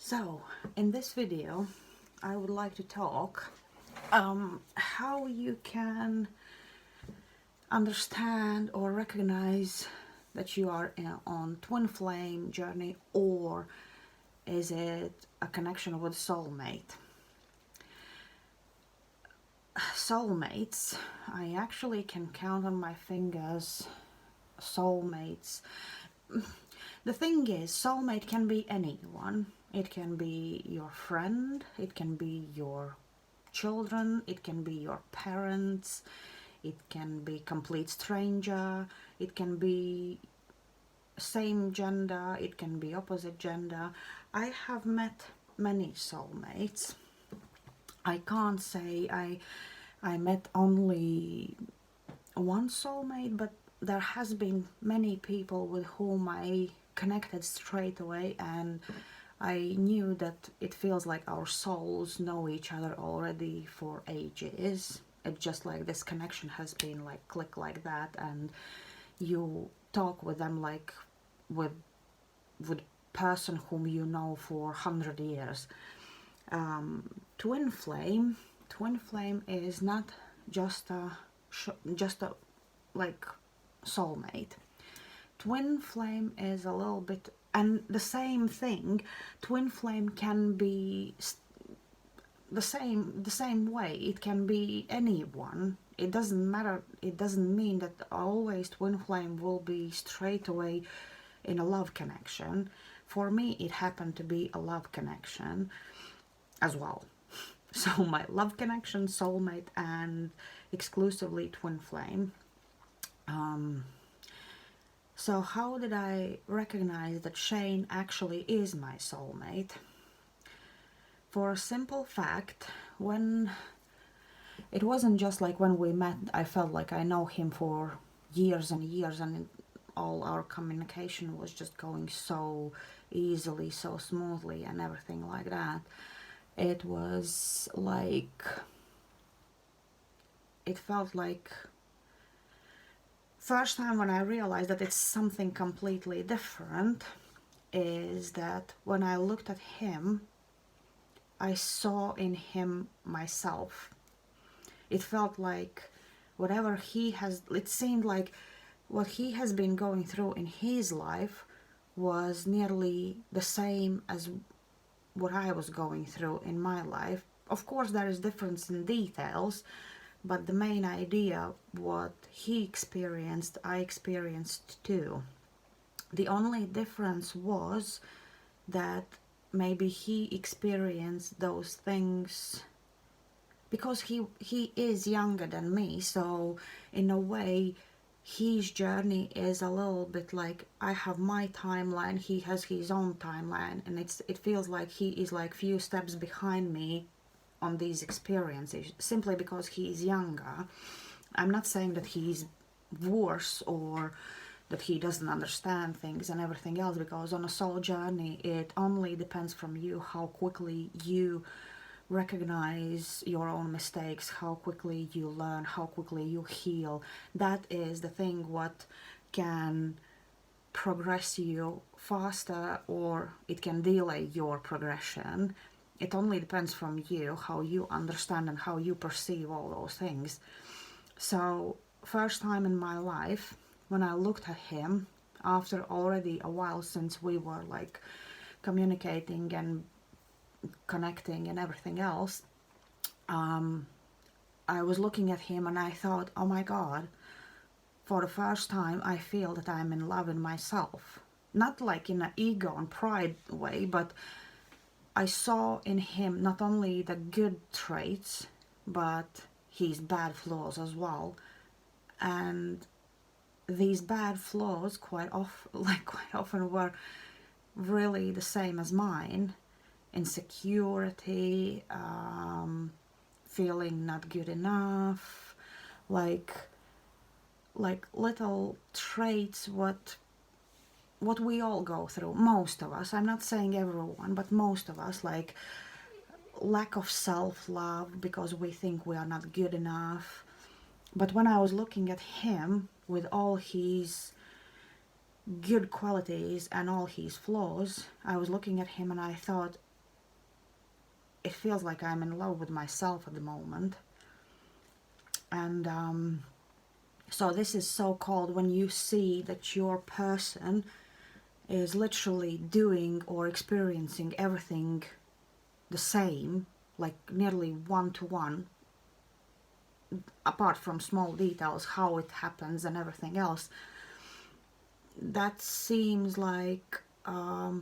So, in this video, I would like to talk how you can understand or recognize that you are on twin flame journey, or is it a connection with soulmate. Soulmates, I actually can count on my fingers soulmates. The thing is, soulmate can be anyone. It can be your friend, it can be your children, it can be your parents, it can be complete stranger, it can be same gender, it can be opposite gender. I have met many soulmates. I can't say I met only one soulmate, but there has been many people with whom I connected straight away, and I knew that it feels like our souls know each other already for ages. It's just like this connection has been like click like that, and you talk with them like with person whom you know for 100 years. Twin flame, twin flame is not just a like soulmate. Twin flame is a little bit, and the same thing. Twin flame can be the same way. It can be anyone. It doesn't matter. It doesn't mean that always twin flame will be straight away in a love connection. For me, it happened to be a love connection as well. So my love connection, soulmate, and exclusively twin flame. So how did I recognize that Shane actually is my soulmate? For a simple fact, when it wasn't just like when we met, I felt like I know him for years and years, and all our communication was just going so easily, so smoothly, and everything like that. It was like, it felt like first time when I realized that it's something completely different is that when I looked at him, I saw in him myself. It felt like whatever he has, it seemed like what he has been going through in his life was nearly the same as what I was going through in my life. Of course, there is difference in details, but the main idea, what he experienced, I experienced too. The only difference was that maybe he experienced those things because he is younger than me, so in a way his journey is a little bit like I have my timeline, he has his own timeline, and it feels like he is like few steps behind me on these experiences simply because he is younger. I'm not saying that he's worse or that he doesn't understand things and everything else, because on a soul journey it only depends from you how quickly you recognize your own mistakes, how quickly you learn, how quickly you heal. That is the thing what can progress you faster, or it can delay your progression. It only depends from you how you understand and how you perceive all those things. So first time in my life when I looked at him, after already a while since we were like communicating and connecting and everything else, I was looking at him and I thought, oh my god, for the first time I feel that I'm in love in myself. Not like in an ego and pride way, but I saw in him not only the good traits, but his bad flaws as well. And these bad flaws quite often were really the same as mine. Insecurity, feeling not good enough, like little traits what we all go through, most of us. I'm not saying everyone, but most of us, like lack of self-love because we think we are not good enough. But when I was looking at him with all his good qualities and all his flaws, I was looking at him and I thought, it feels like I'm in love with myself at the moment. And so this is so called when you see that your person is literally doing or experiencing everything the same, like nearly one to one, apart from small details, how it happens and everything else. That seems like a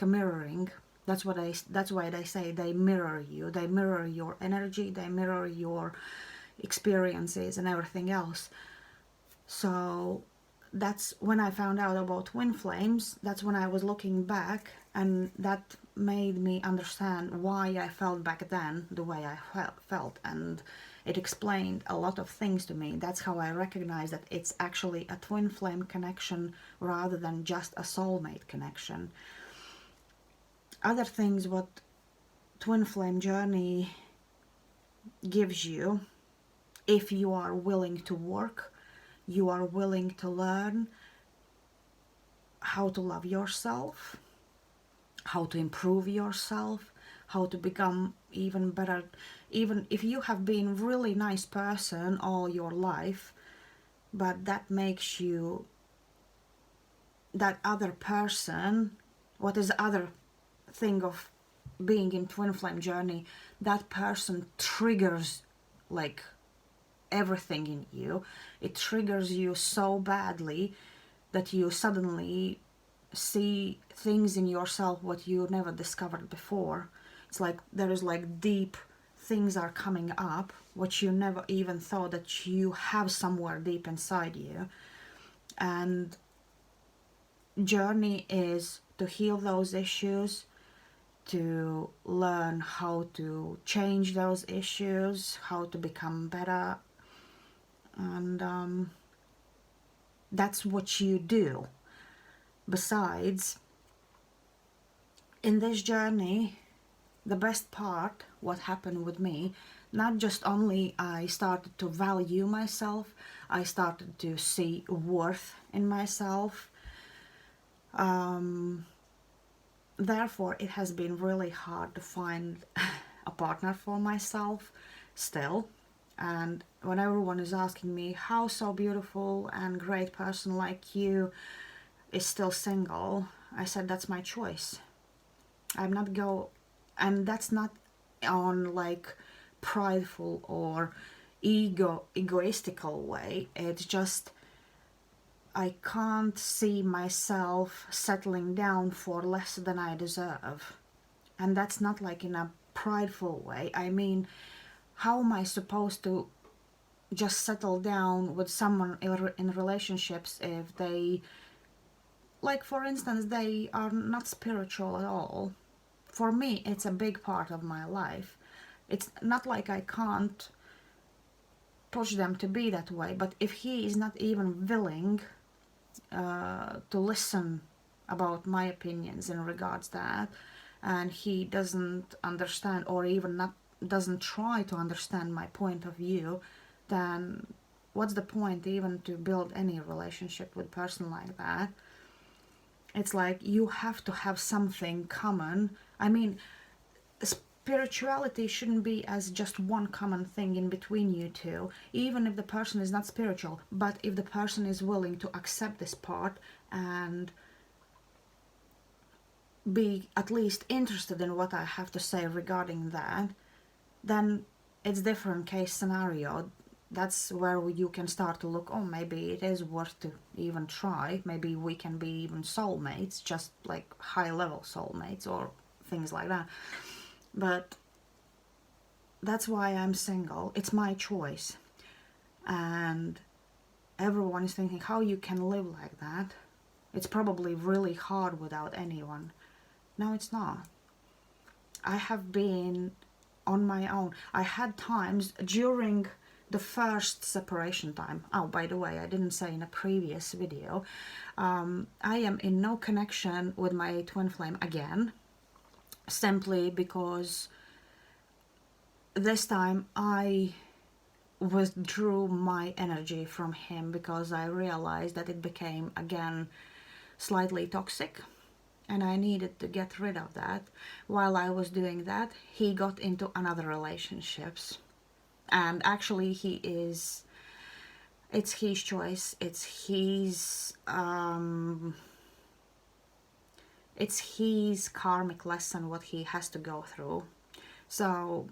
mirroring. That's why they say they mirror you. They mirror your energy. They mirror your experiences and everything else. So that's when I found out about twin flames. That's when I was looking back, and that made me understand why I felt back then the way I felt, and it explained a lot of things to me. That's how I recognized that it's actually a twin flame connection rather than just a soulmate connection. Other things what twin flame journey gives you, if you are willing to work, you are willing to learn how to love yourself, how to improve yourself, how to become even better. Even if you have been really nice person all your life, but that makes you that other person, what is the other thing of being in twin flame journey, that person triggers like everything in you. It triggers you so badly that you suddenly see things in yourself what you never discovered before. It's like there is like deep things are coming up what you never even thought that you have somewhere deep inside you. And journey is to heal those issues, to learn how to change those issues, how to become better. And that's what you do. Besides, in this journey, the best part, what happened with me, not just only I started to value myself, I started to see worth in myself. Therefore, it has been really hard to find a partner for myself still. And when everyone is asking me how so beautiful and great person like you is still single, I said that's my choice. I'm not and that's not on like prideful or egoistical way. It's just I can't see myself settling down for less than I deserve. And that's not like in a prideful way. I mean, how am I supposed to just settle down with someone in relationships if they, like for instance, they are not spiritual at all? For me, it's a big part of my life. It's not like I can't push them to be that way, but if he is not even willing to listen about my opinions in regards to that, and he doesn't understand or even not doesn't try to understand my point of view, then what's the point even to build any relationship with a person like that? It's like you have to have something common. I mean, spirituality shouldn't be as just one common thing in between you two, even if the person is not spiritual. But if the person is willing to accept this part and be at least interested in what I have to say regarding that, then it's different case scenario. That's where you can start to look, oh, maybe it is worth to even try. Maybe we can be even soulmates, just like high level soulmates or things like that. But that's why I'm single. It's my choice. And everyone is thinking how you can live like that. It's probably really hard without anyone. No, it's not. I have been on my own. I had times during the first separation time. Oh, by the way, I didn't say in a previous video, I am in no connection with my twin flame again, simply because this time I withdrew my energy from him because I realized that it became again slightly toxic. and I needed to get rid of that. While I was doing that, he got into another relationships, and actually it's his choice, it's his karmic lesson what he has to go through. So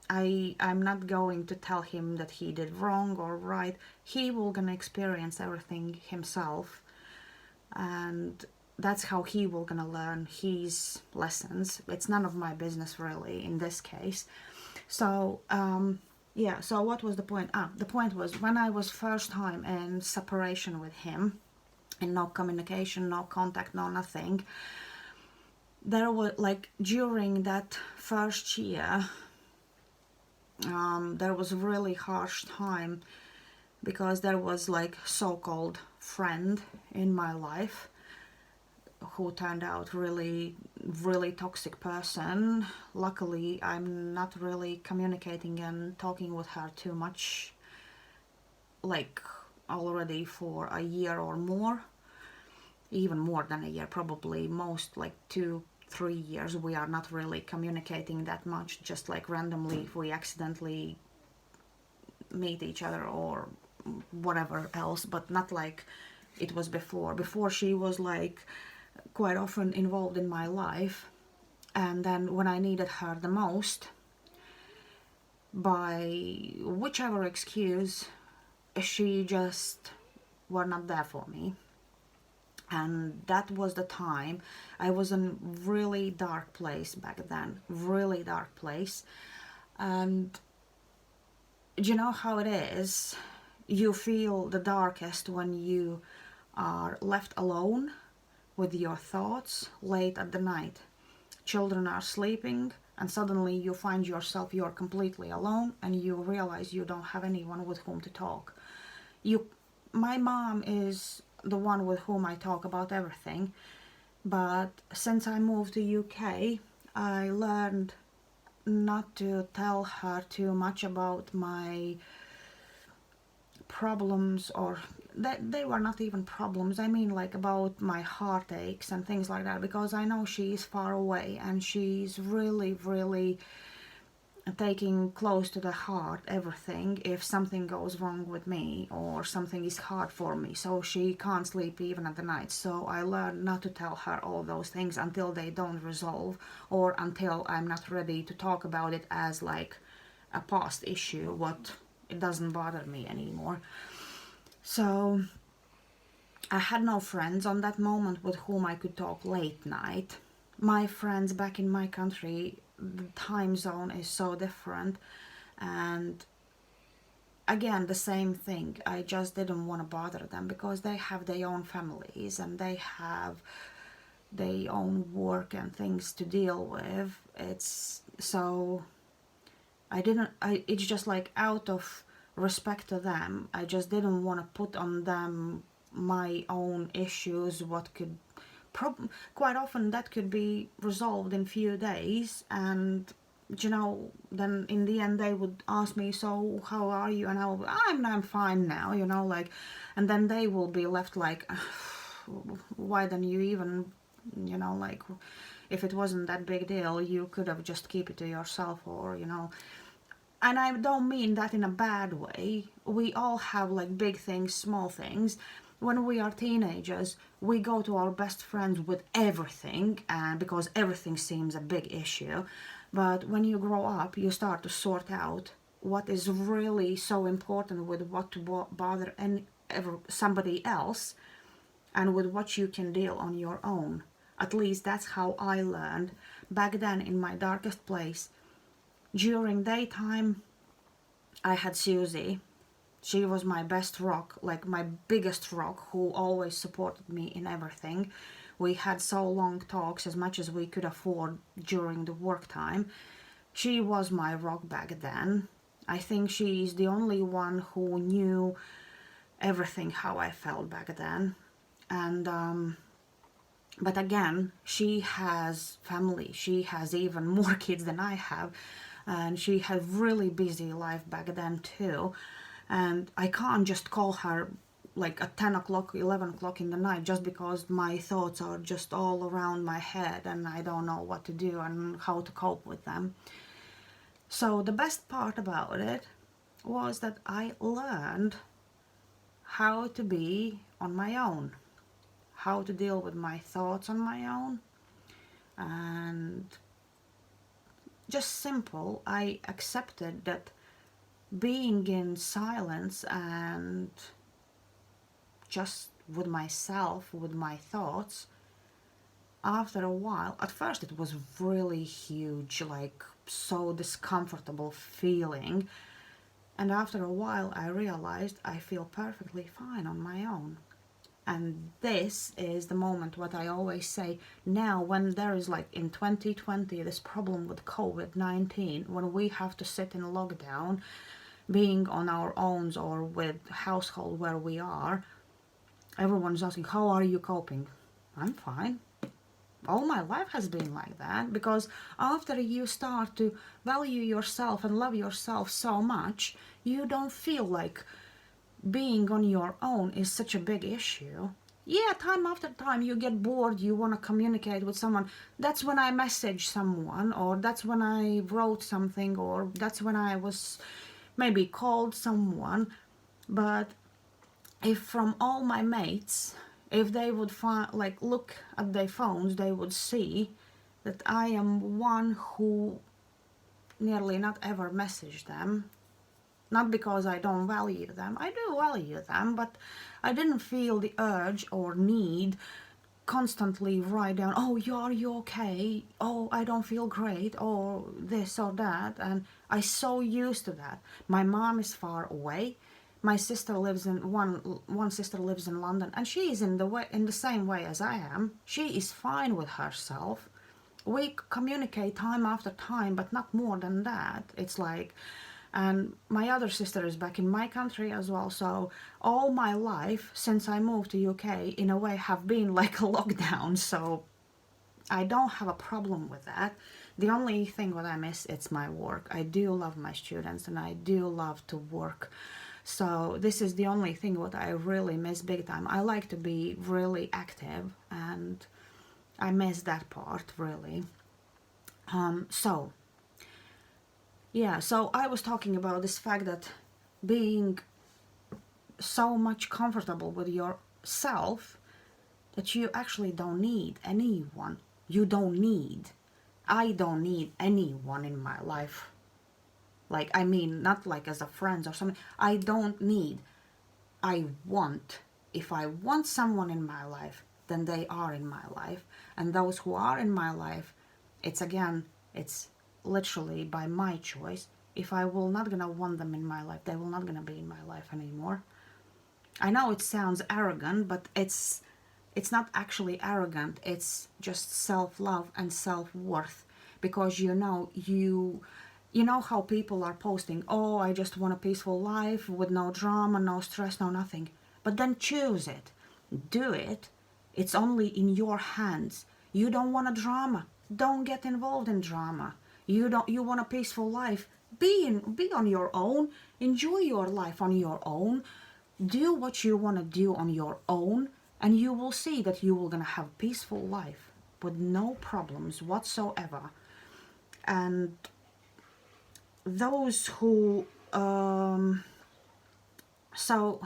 I'm not going to tell him that he did wrong or right. He will gonna experience everything himself, and that's how he will gonna learn his lessons. It's none of my business really in this case. So yeah, so what was the point? The point was, when I was first time in separation with him, and no communication, no contact, no nothing, there was like, during that first year, there was a really harsh time, because there was like so-called friend in my life who turned out really toxic person. Luckily, I'm not really communicating and talking with her too much, like already for a year or more, even more than a year, probably most like 2-3 years. We are not really communicating that much, just like randomly if we accidentally meet each other or whatever else, but not like it was before. She was like quite often involved in my life, and then when I needed her the most, by whichever excuse, she just were not there for me. And that was the time I was in really dark place back then, really dark place. And you know how it is, you feel the darkest when you are left alone with your thoughts late at the night. Children are sleeping, and suddenly you find yourself, you're completely alone, and you realize you don't have anyone with whom to talk. My mom is the one with whom I talk about everything, but since I moved to UK, I learned not to tell her too much about my problems, or that they were not even problems, I mean like about my heartaches and things like that, because I know she is far away and she's really taking close to the heart everything if something goes wrong with me or something is hard for me, so she can't sleep even at the night. So I learned not to tell her all those things until they don't resolve, or until I'm not ready to talk about it as like a past issue, what it doesn't bother me anymore. So I had no friends on that moment with whom I could talk late night. My friends back in my country, the time zone is so different, and again the same thing, I just didn't want to bother them because they have their own families and they have their own work and things to deal with. It's so it's just like, out of respect to them, I just didn't want to put on them my own issues, what could quite often that could be resolved in few days. And then in the end they would ask me, so how are you? And I'm fine now, like, and then they will be left like, why don't you even, like, if it wasn't that big deal, you could have just keep it to yourself, or and I don't mean that in a bad way. We all have like big things, small things. When we are teenagers, we go to our best friends with everything, and because everything seems a big issue. But when you grow up, you start to sort out what is really so important with what to bother somebody else, and with what you can deal on your own. At least that's how I learned back then in my darkest place. During daytime, I had Susie. She was my best rock, like my biggest rock, who always supported me in everything. We had so long talks, as much as we could afford during the work time. She was my rock back then. I think she's the only one who knew everything how I felt back then. And but again, she has family. She has even more kids than I have, and she had really busy life back then too. And I can't just call her like at 10 o'clock, 11 o'clock in the night, just because my thoughts are just all around my head and I don't know what to do and how to cope with them. So the best part about it was that I learned how to be on my own, how to deal with my thoughts on my own, and just simple, I accepted that being in silence and just with myself, with my thoughts, after a while, at first it was really huge, like so discomfortable feeling, and after a while I realized I feel perfectly fine on my own. And this is the moment, what I always say now, when there is like in 2020 this problem with COVID-19, when we have to sit in lockdown, being on our own or with household where we are, everyone's asking, how are you coping? I'm fine. All my life has been like that, because after you start to value yourself and love yourself so much, you don't feel like being on your own is such a big issue. Yeah, time after time you get bored, you want to communicate with someone. That's when I message someone, or that's when I wrote something, or that's when I was maybe called someone. But if from all my mates, if they would find, like, look at their phones, they would see that I am one who nearly not ever message them. Not because I don't value them, I do value them, but I didn't feel the urge or need constantly write down, oh, are you okay? Oh, I don't feel great, or this or that. And I so used to that. My mom is far away. My sister lives in one sister lives in London, and she is in the same way as I am. She is fine with herself. We communicate time after time, but not more than that. It's like, and my other sister is back in my country as well, so all my life since I moved to UK in a way have been like a lockdown, so I don't have a problem with that. The only thing what I miss, it's my work. I do love my students and I do love to work, so this is the only thing what I really miss big time. I like to be really active and I miss that part really. So yeah, so I was talking about this fact that being so much comfortable with yourself that you actually don't need anyone. You don't need. I don't need anyone in my life. Like, I mean, not like as a friend or something. I don't need. I want. If I want someone in my life, then they are in my life. And those who are in my life, it's literally by my choice. If I will not gonna want them in my life, they will not gonna be in my life anymore. I know it sounds arrogant, but it's not actually arrogant. It's just self-love and self-worth, because you know how people are posting, oh, I just want a peaceful life with no drama, no stress, no nothing. But then choose it. Do it. It's only in your hands. You don't want a drama. Don't get involved in drama. You want a peaceful life. Be on your own. Enjoy your life on your own. Do what you want to do on your own, and you will see that you will gonna have a peaceful life with no problems whatsoever. And those who so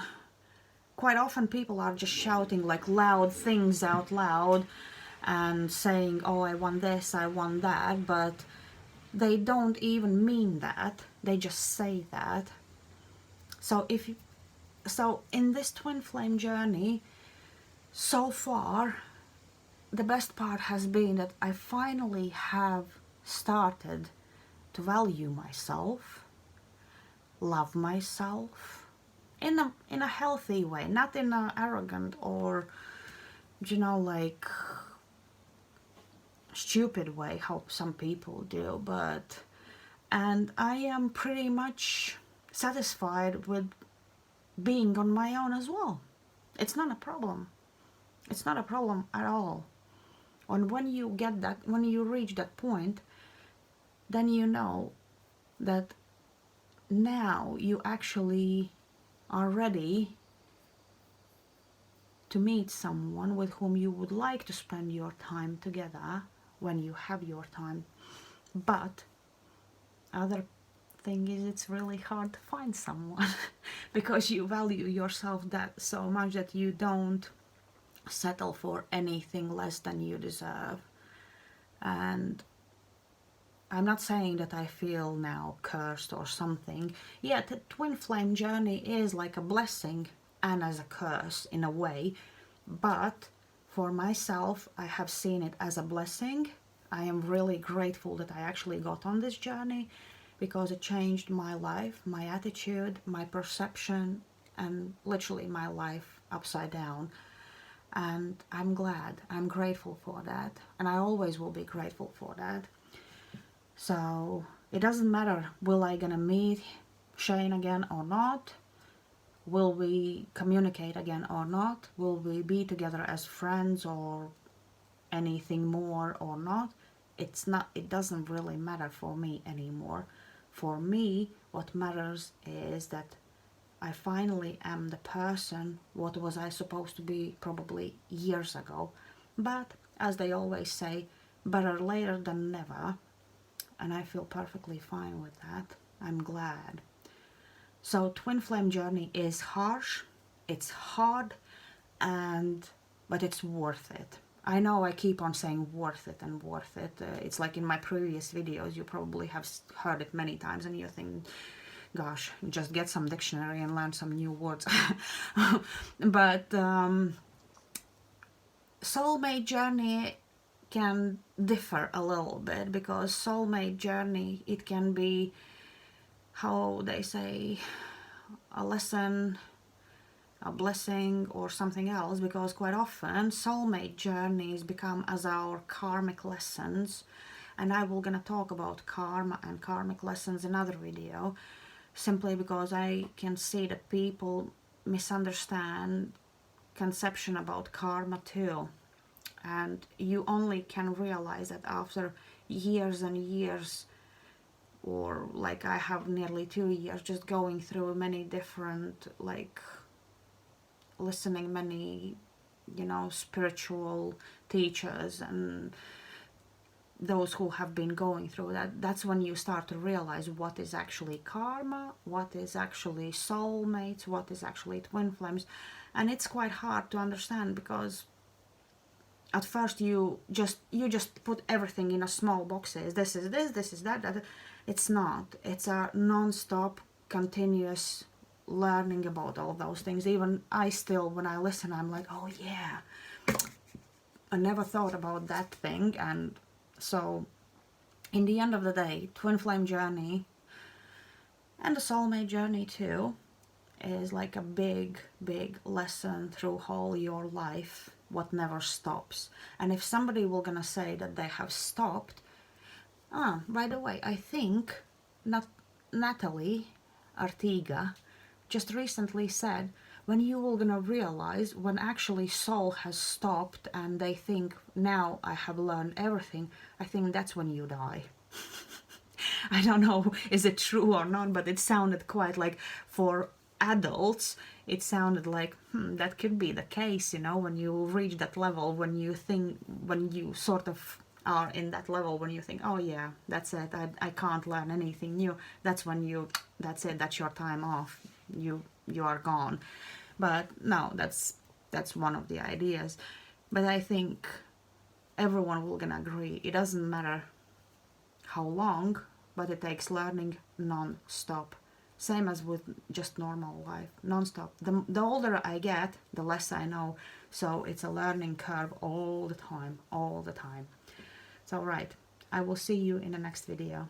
quite often people are just shouting like loud things out loud and saying, oh, I want this, I want that, but they don't even mean that. They just say that. So in this twin flame journey, so far, the best part has been that I finally have started to value myself, love myself in a healthy way, not in an arrogant or like stupid way how some people do, and I am pretty much satisfied with being on my own as well. It's not a problem. It's not a problem at all. And when you reach that point, then you know that now you actually are ready to meet someone with whom you would like to spend your time together when you have your time. But other thing is, it's really hard to find someone because you value yourself that so much that you don't settle for anything less than you deserve. And I'm not saying that I feel now cursed or something. Yeah, the twin flame journey is like a blessing and as a curse in a way, but for myself, I have seen it as a blessing. I am really grateful that I actually got on this journey because it changed my life, my attitude, my perception, and literally my life upside down. And I'm glad, I'm grateful for that, and I always will be grateful for that. So it doesn't matter, will I gonna meet Shane again or not? Will we communicate again or not? Will we be together as friends or anything more or not? It doesn't really matter for me anymore. For me, what matters is that I finally am the person what was I supposed to be probably years ago. But as they always say, better later than never. And I feel perfectly fine with that. I'm glad. So twin flame journey is harsh, it's hard, but it's worth it. I know I keep on saying worth it and worth it. It's like in my previous videos, you probably have heard it many times and you think, gosh, just get some dictionary and learn some new words. But soulmate journey can differ a little bit, because soulmate journey, it can be, how they say, a lesson, a blessing, or something else, because quite often soulmate journeys become as our karmic lessons, and I will gonna talk about karma and karmic lessons in another video, simply because I can see that people misunderstand conception about karma too, and you only can realize that after years and years, or like I have nearly 2 years just going through many different, like listening many, spiritual teachers and those who have been going through that. That's when you start to realize what is actually karma, what is actually soulmates, what is actually twin flames. And it's quite hard to understand, because at first you just put everything in a small boxes. This is this is that. It's not. It's a non-stop, continuous learning about all those things. Even I still, when I listen, I'm like, oh yeah, I never thought about that thing. And so in the end of the day, twin flame journey and the soulmate journey too is like a big lesson through whole your life, what never stops. And if somebody will gonna say that they have stopped, by the way, I think Natalie Artiga just recently said, when you will gonna realize when actually soul has stopped and they think, now I have learned everything, I think that's when you die. I don't know, is it true or not, but it sounded quite like, for adults, it sounded like, that could be the case, when you reach that level, when you sort of are in that level, when you think, oh yeah, that's it, I can't learn anything new, that's when that's it, that's your time off, you are gone. But no, that's one of the ideas. But I think everyone will gonna agree, it doesn't matter how long, but it takes learning non-stop. Same as with just normal life, non-stop. The older I get, the less I know. So it's a learning curve all the time, all the time. So right, I will see you in the next video.